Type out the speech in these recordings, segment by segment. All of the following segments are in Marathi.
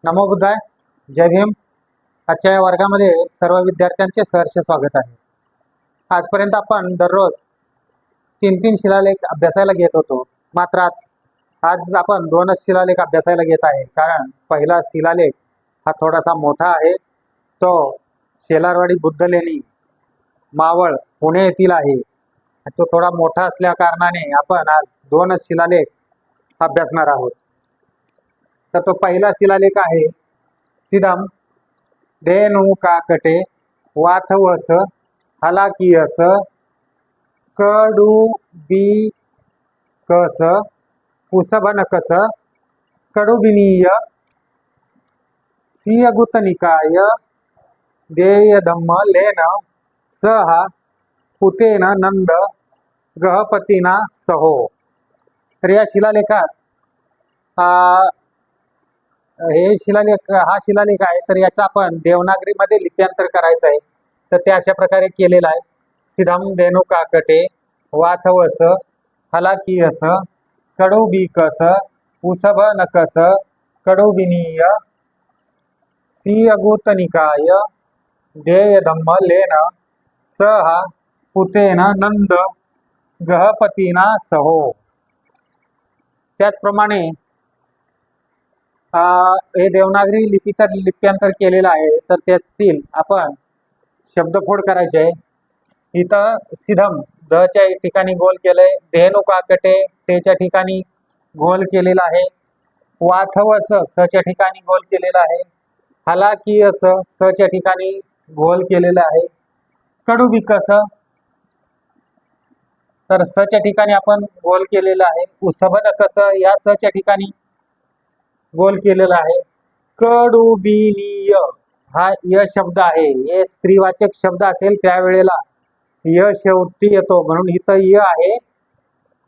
नमो बुद्धाय. जय भीम. आजच्या या वर्गामध्ये सर्व विद्यार्थ्यांचे सहर्ष स्वागत आहे. आजपर्यंत आपण दररोज 3 शिलालेख अभ्यासायला घेत होतो. मात्र आज आपण 2च शिलालेख अभ्यासायला घेत आहे. कारण पहिला शिलालेख हा थोडासा मोठा आहे. तो शेलारवाडी बुद्ध लेणी मावळ पुणे येथील आहे. तो थोडा मोठा असल्या कारणाने आपण आज 2च शिलालेख अभ्यासणार आहोत. तर तो पहिला शिलालेख आहे सिदम धेनु काकटे वाथवस हलाकियस कडू बी कस कुसबनकस कडुबिनीय सियगुत निकाय देय धम्म लेन सहा पुतेन नंद गहपतीना सहो. तर या शिलालेखात हा शिलालेख आहे. तर याचा आपण देवनागरीमध्ये लिप्यांतर करायचं आहे. तर ते अशा प्रकारे केलेलं आहे. सिधम धेनु काकटे वाथवस हलाकियस कडुबिकस उसभ नकस कडुबिनीय सियगुत निकाय देय धम्म लेन सहा पुतेन नंद गहपतीना सहो. त्याचप्रमाणे हे देवनागरी लिप्यांतर केलेलं आहे. तर त्यातील आपण शब्दफोड करायचे आहे. इथं सिधम च्या ठिकाणी गोल केलंय. धेनु काकटे टेच्या ठिकाणी गोल केलेला आहे. वाथवस च्या ठिकाणी गोल केलेला आहे. हलाकियस च्या ठिकाणी गोल केलेला आहे. कडुबिकस तर च्या ठिकाणी आपण गोल केलेला आहे. उसभनकस या च्या ठिकाणी गोल केलेला आहे. कडुबिनीय हा य शब्द आहे. हे स्त्रीवाचक शब्द असेल त्यावेळेला य शेवटी येतो, म्हणून इथं य आहे.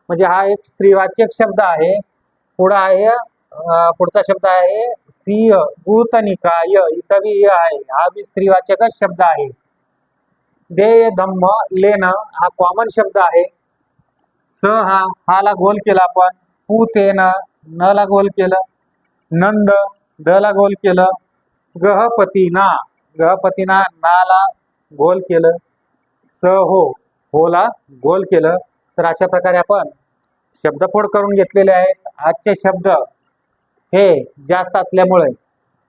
म्हणजे हा एक स्त्रीवाचक शब्द आहे. पुढचा शब्द आहे सिय भूतनिकाय. इथं बी य आहे. हा बी स्त्रीवाचकच शब्द आहे. देय धम्म लेन हा कॉमन शब्द आहे. स हा ला गोल केला आपण. पुतेन न ला गोल केलं. नंद द ला गोल केलं. गहपतीना ना ला गोल केलं. हो ला गोल केलं. तर अशा प्रकारे आपण शब्दफोड करून घेतलेले आहेत. आजचे शब्द हे जास्त असल्यामुळे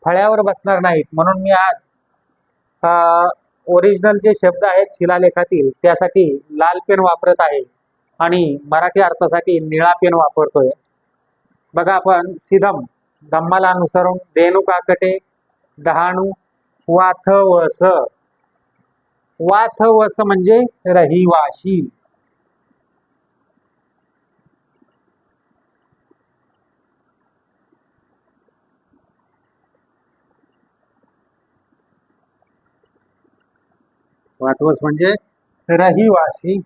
फळ्यावर बसणार नाहीत, म्हणून मी आज ओरिजिनल जे शब्द आहेत शिलालेखातील त्यासाठी लाल पेन वापरत आहे आणि मराठी अर्थासाठी निळा पेन वापरतोय. बघा आपण सिधम धम्माला अनुसरून धेनु काकटे डहाणू वाथवस. वाथवस म्हणजे रहिवाशी. वाथवस म्हणजे रहिवासी.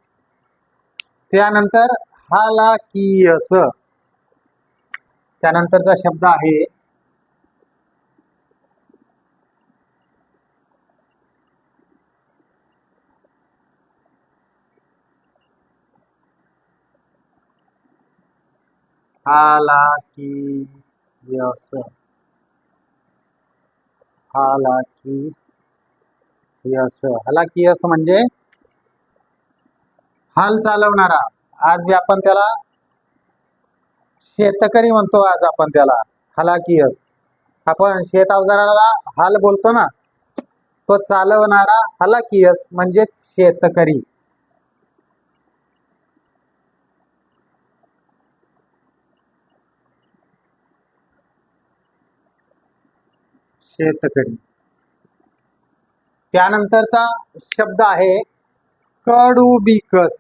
त्यानंतर हलाकियस त्यानंतरचा शब्द आहे हालाकियस. हालाकियस म्हणजे हाल चालवणारा. आज बी आपण त्याला शेतकरी म्हणतो. आज आपण त्याला हलाकियस. आपण शेत अवजाराला हाल बोलतो ना, तो चालवणारा हलाकियस म्हणजेच शेतकरी. त्यानंतरचा शब्द आहे कडुबिकस.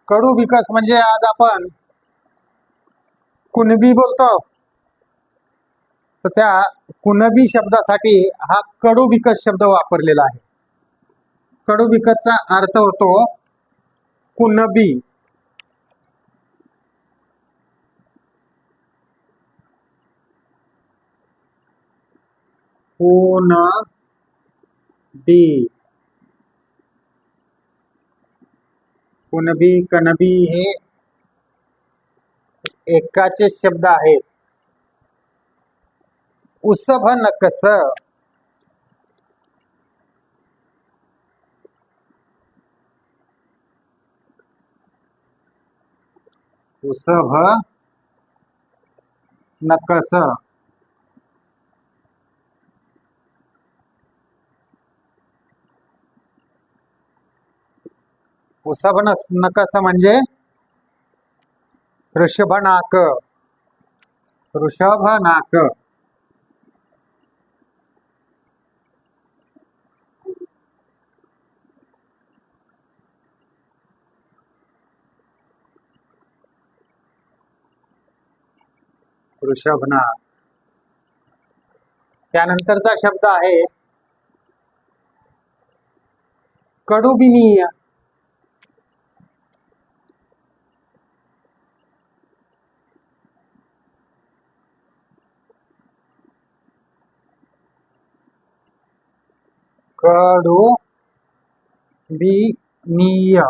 कडुबिकस म्हणजे आज आपण कुणबी बोलतो, तर त्या कुणबी शब्दासाठी हा कडुबिकस शब्द वापरलेला आहे. कडुबिकसचा अर्थ होतो कुणबी. कुणबी, कुणबी, कणबी हे एकाचे शब्द आहेत. उसभ नकस, उसभ नकस, उसभ नकस म्हणजे ऋषभनाक, ऋषभनाक. ऋषभनाक. त्यानंतरचा शब्द आहे कडुबिनीय, कडुबिनीय.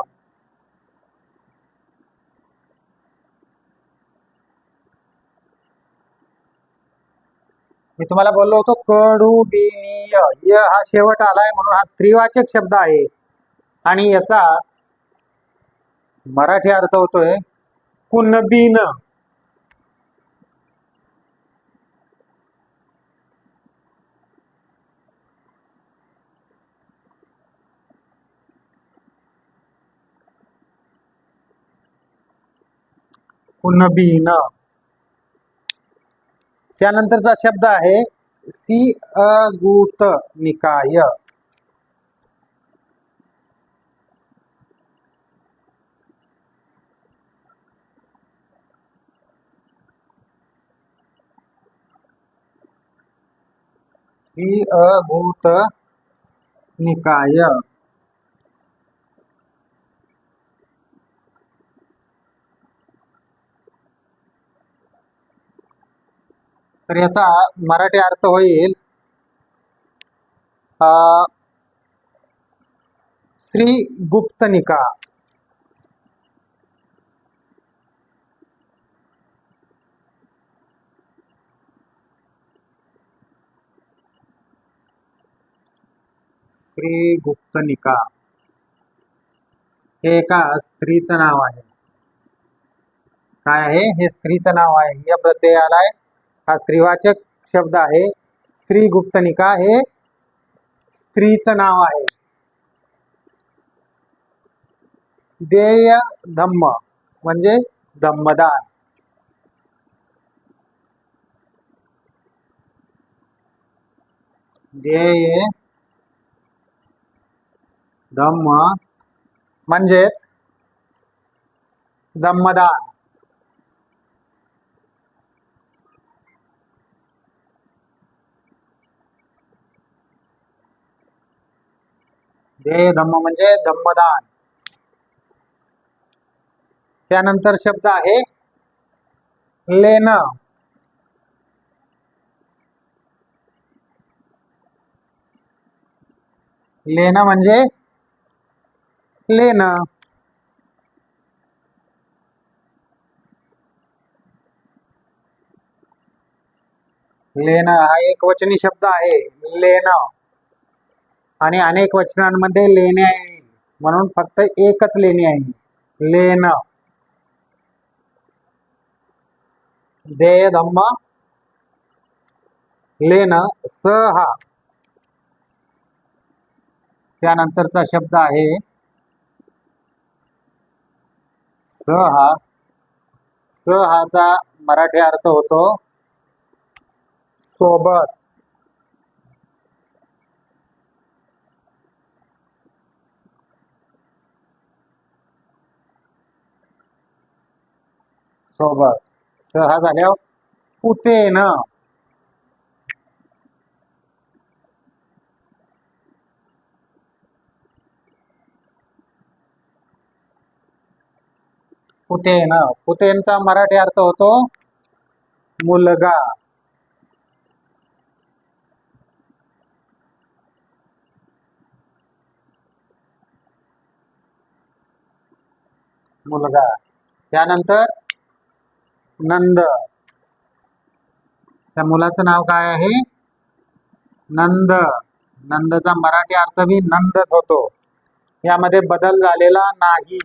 मी तुम्हाला बोललो होतो कडुबिनीय, य हा शेवट आलाय म्हणून हा स्त्रीवाचक शब्द आहे आणि याचा मराठी अर्थ होतोय कुणबीन. कुणबीन. त्यानंतरचा शब्द आहे सिअगुत निकाय, सिअगुत निकाय. तर याचा मराठी अर्थ होईल श्री गुप्तनिका. श्री गुप्तनिका हे एका स्त्रीचं नाव आहे. काय आहे हे? स्त्रीचं नाव आहे. या प्रत्यय आलाय, हा स्त्रीवाचक शब्द आहे. श्री गुप्तनिका हे स्त्रीचं नाव आहे. देय धम्म म्हणजे धम्मदान. देय धम्म म्हणजेच धम्मदान. देय धम्म म्हणजे धम्मदान. त्यानंतर शब्द आहे लेन. लेन म्हणजे लेन. लेन हा एक वचनी शब्द आहे. लेन आणि अनेक वचनांमध्ये लेणे आहे म्हणून फक्त एकच लेणी आहे. लेन. देय धम्म लेन सहा. त्यानंतरचा शब्द आहे सहा. सहाचा मराठी अर्थ होतो सोबत. सोबत. सहा झाल्यावर पुतेन. पुतेन. पुतेनचा मराठी अर्थ होतो मुलगा. मुलगा. त्यानंतर नंद, त्या मुलाचं नाव काय आहे? नंद. नंदचा मराठी अर्थ बी नंदच होतो, यामध्ये बदल झालेला नाही.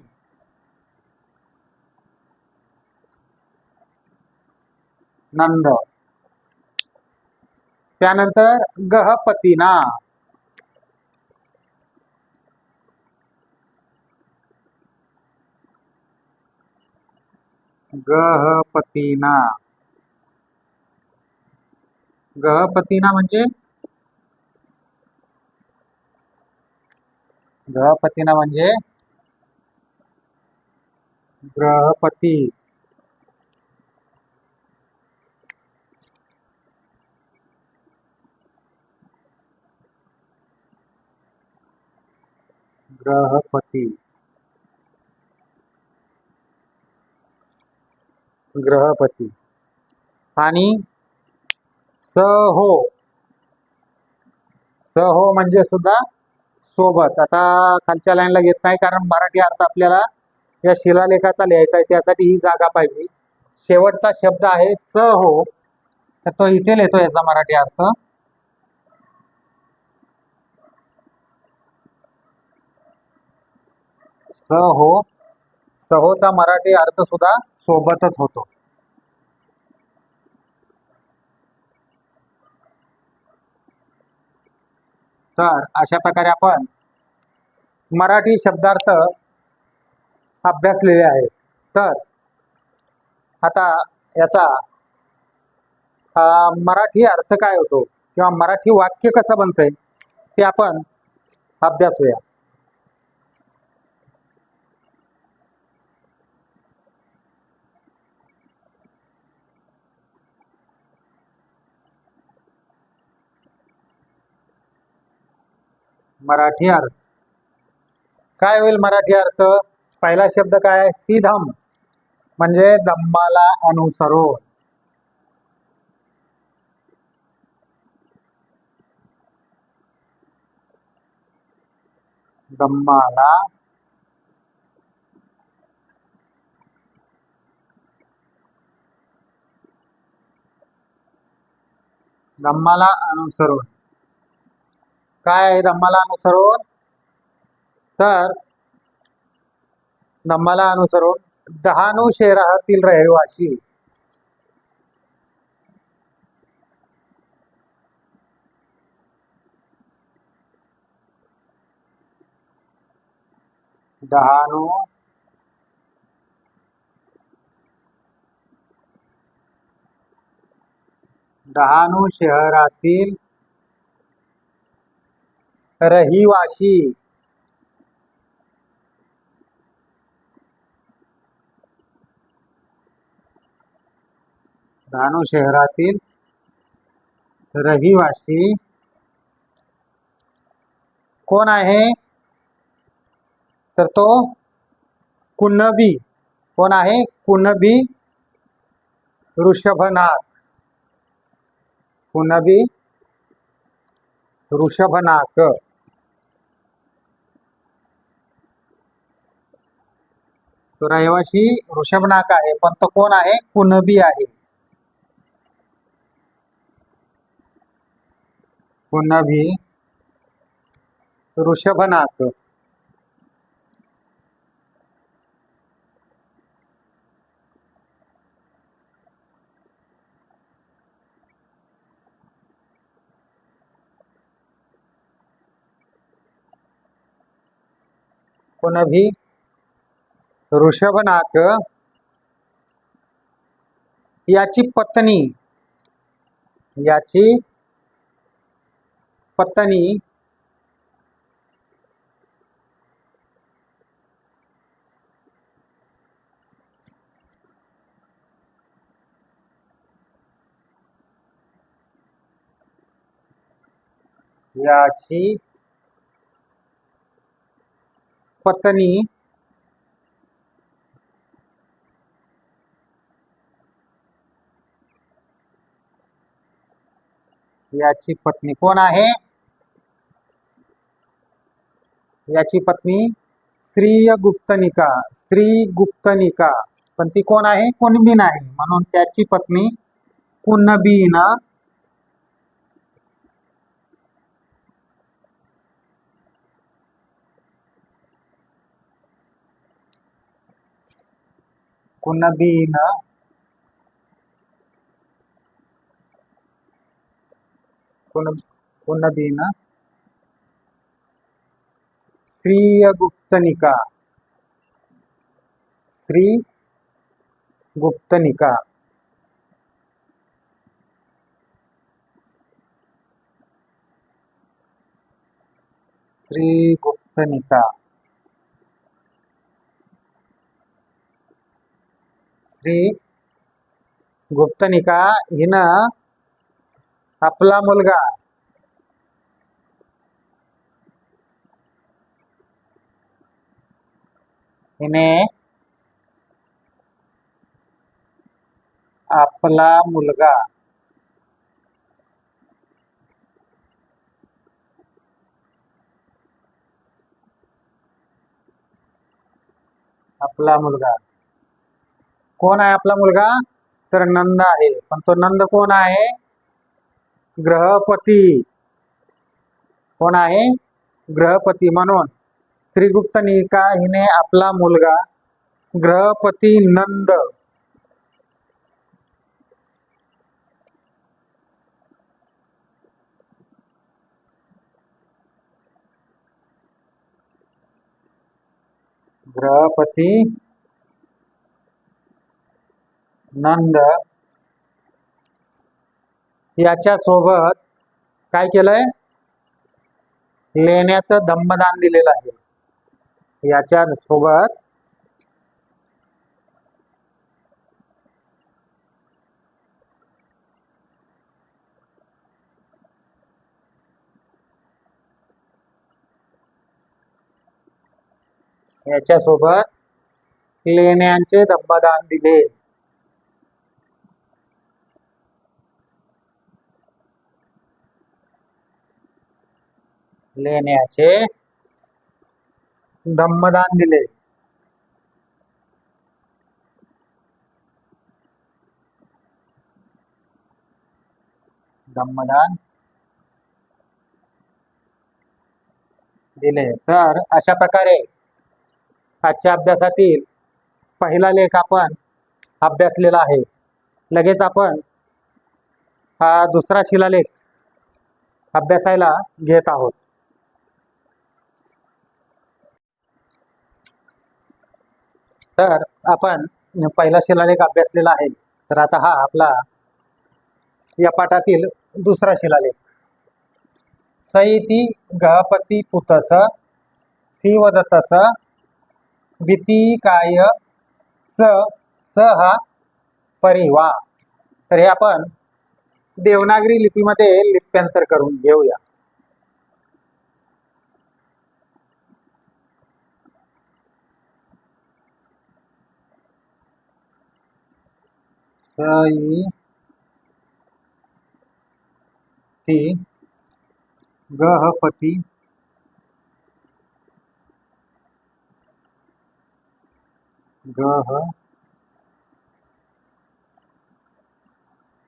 नंद. त्यानंतर गहपतीना. गहपतीना. गहपतीना म्हणजे गहपतीना म्हणजे ग्रहपती. ग्रहपती. ग्रहपती. आणि सहो. सहो म्हणजे सुद्धा सोबत. आता खालच्या लाईनला घेत नाही, कारण मराठी अर्थ आपल्याला या शिलालेखाचा लिहायचा आहे, त्यासाठी ही जागा पाहिजे. शेवटचा शब्द आहे सहो, तर तो इथे लिहितो याचा मराठी अर्थ. सहो. सहोचा मराठी अर्थ सुद्धा सोबतच होतो. तर अशा प्रकारे आपण मराठी शब्दार्थ अभ्यासलेले आहेत. तर आता याचा मराठी अर्थ काय होतो किंवा मराठी वाक्य कसं बनतंय ते आपण अभ्यासूया. मराठी अर्थ काय होईल? मराठी अर्थ पहिला शब्द काय आहे? सीधम म्हणजे धम्माला अनुसरून. धम्माला धम्माला अनुसरून. काय आहे धम्माला अनुसरून? तर धम्माला अनुसरून डहाणू शहरातील रहिवासी. डहाणू डहाणू शहरातील रहिवासी. डहाणू शहरातील रहिवासी कोण आहे? तर तो कुणबी. कोण आहे? कुणबी ऋषभनाथ. कुणबी ऋषभनाथ. तो रहिवासी ऋषभनाथ आहे, पण तो कोण आहे? कुणबी आहे. कुणबी ऋषभनाथ. कुणबी ऋषभनाथ याची पत्नी. याची पत्नी याची पत्नी याची पत्नी कोण आहे? याची पत्नी स्त्रीय गुप्तनिका, स्त्री गुप्तनिका, पण ती कोण आहे? कुणबीन आहे, म्हणून त्याची पत्नी कुणबीन. कुणबीन कुणबीन स्त्रीय गुप्तनिका, स्त्री गुप्तनिका. स्त्री गुप्तनिका, स्त्री गुप्तनिका हिनं आपला मुलगा हिने आपला मुलगा आपला मुलगा कोण आहे? आपला मुलगा तर नंद आहे, पण तो नंद कोण आहे? ग्रहपती. कोण आहे? ग्रहपती. म्हणून श्रीगुप्तनिका हिने आपला मुलगा ग्रहपती नंद ग्रहपती नंद याच्या सोबत काय केलंय? लेण्याचं दंभदान दिलेलं आहे. याच्या सोबत लेण्यांचे दंभदान दिले. लेण्याचे दंभदान दिले. दंभदान दिले. तर अशा प्रकारे आजच्या अभ्यासातील पहिला लेख आपण अभ्यासलेला आहे. लगेच आपण हा दुसरा शिलालेख अभ्यासायला घेत आहोत. तर आपण पहिला शिलालेख अभ्यासलेला आहे. तर आता हा आपला या पाठातील दुसरा शिलालेख. सैती गहपती पुतस सीवदतस भीतिकाय स हा परिवा. तर हे आपण देवनागरी लिपीमध्ये लिप्यांतर करून घेऊया. सैती गहपती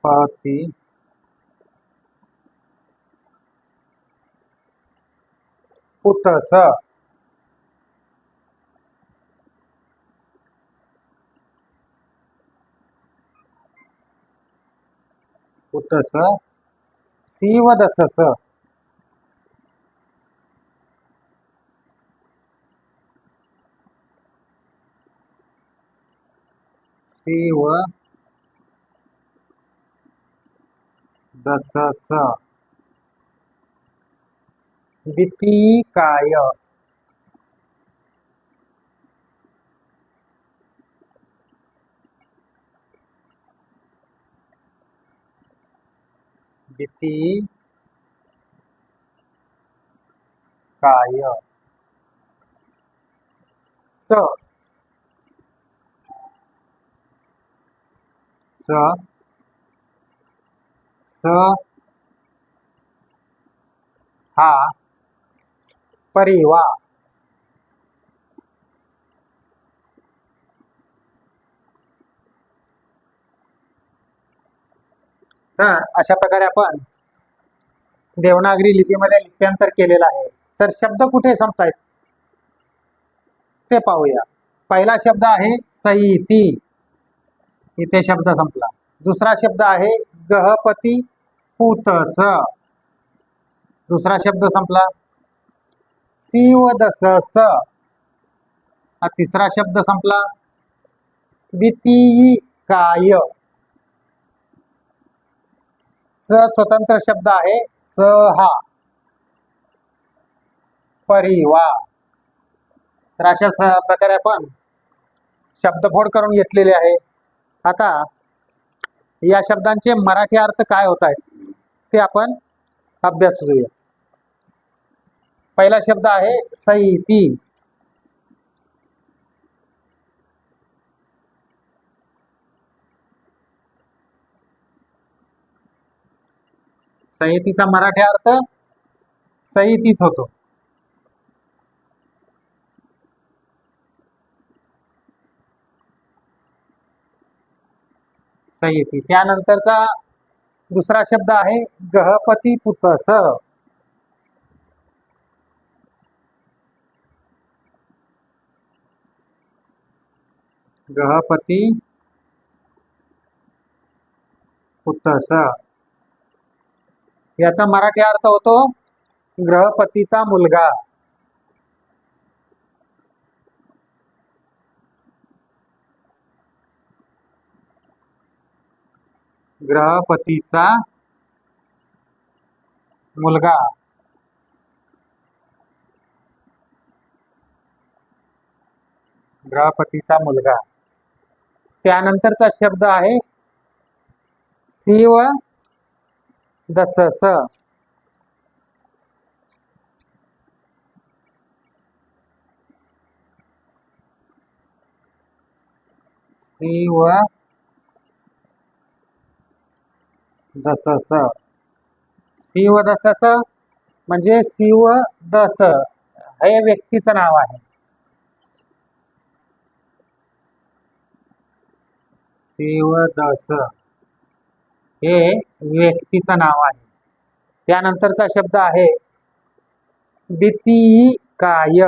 गहपती पुतस पुतस सीवदसस सीवदसस भीतिकाय भीतिकाय स हा परिवा तर अशा प्रकारे आपण देवनागरी लिपीमध्ये लिप्यांतर केलेलं आहे. तर शब्द कुठे संपतायत ते पाहूया. पहिला शब्द आहे सईती, इथे शब्द संपला. दुसरा शब्द आहे गहपती पुतस, दुसरा शब्द संपला. सीवदसस, हा तिसरा शब्द संपला. काय, स स्वतंत्र शब्द आहे सहा, परिवार. तर अशा प्रकारे आपण शब्दफोड करून घेतलेले आहे. आता या शब्दांचे मराठी अर्थ काय होत आहेत ते आपण अभ्यासूया. पहिला शब्द आहे सईती. सईतीचा मराठी अर्थ सईतीच होतो. सईती. त्यानंतरचा दुसरा शब्द आहे गहपती पुतस. गहपती पुतस, याचा मराठी अर्थ होतो गृहपतीचा मुलगा. गृहपतीचा मुलगा. गृहपतीचा मुलगा. त्यानंतरचा शब्द आहे शिव दसस. शिव दसस. शिवदसस म्हणजे शिवदस हे व्यक्तीचं नाव आहे. शिवदस हे व्यक्तीचं नाव आहे. त्यानंतरचा शब्द आहे काय.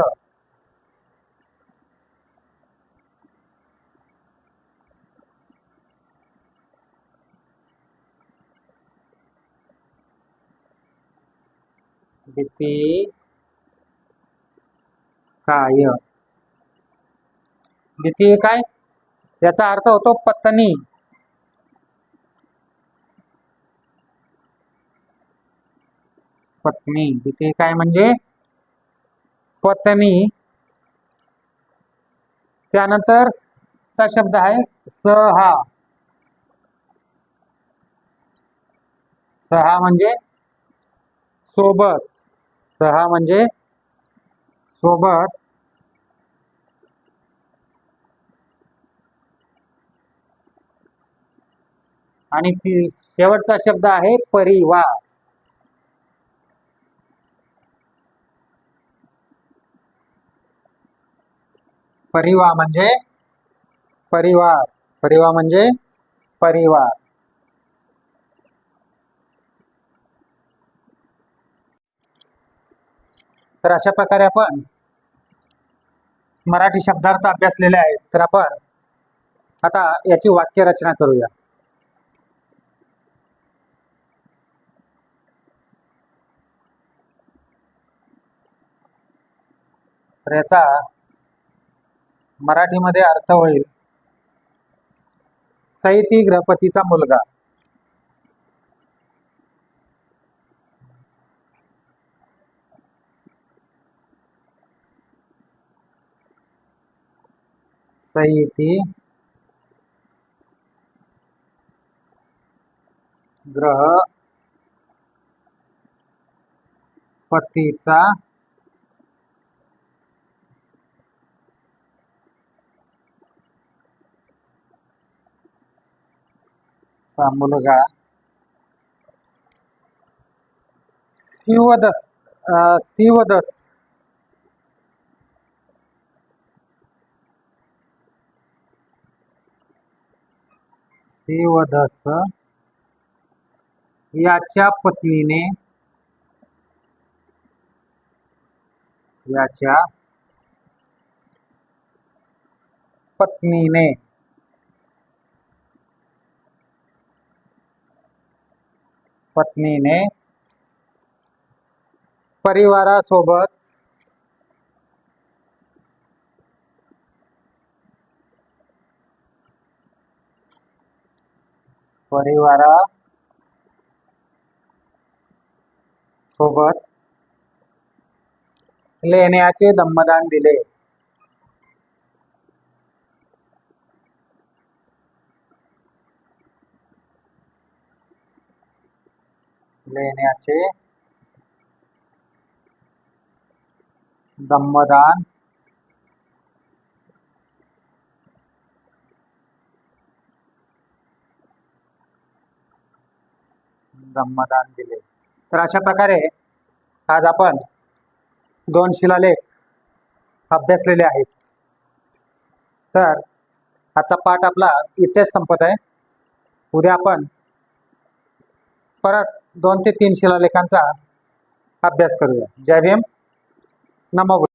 काय, काय, याचा अर्थ होतो पत्नी. पत्नी. काय म्हणजे पत्नी. त्यानंतरचा शब्द आहे सहा. सहा म्हणजे सोबत. सहा म्हणजे सोबत. आणि शेवटचा शब्द आहे परिवार. परिवार म्हणजे परिवार. परिवार म्हणजे परिवार. तर अशा प्रकारे आपण मराठी शब्दार्थ अभ्यासलेले आहेत. तर आपण आता याची वाक्यरचना करूया. तर याचा मराठीमध्ये अर्थ होईल सईती गृहपतीचा मुलगा. सईती गृहपतीचा मुलगा. शिवदस. शिवदस. शिवदस याच्या पत्नीने याच्या पत्नीने पत्नीने परिवारासोबत लेण्याचे दम्मदान दिले. लेण्याचे दम्मदान दिले. तर अशा प्रकारे आज आपण 2 शिलालेख अभ्यासलेले आहेत. तर आजचा पाठ आपला इथेच संपत आहे. उद्या आपण परत 2 ते 3 शिलालेखांचा अभ्यास करूया. जय भीम, नमो बुद्धाय.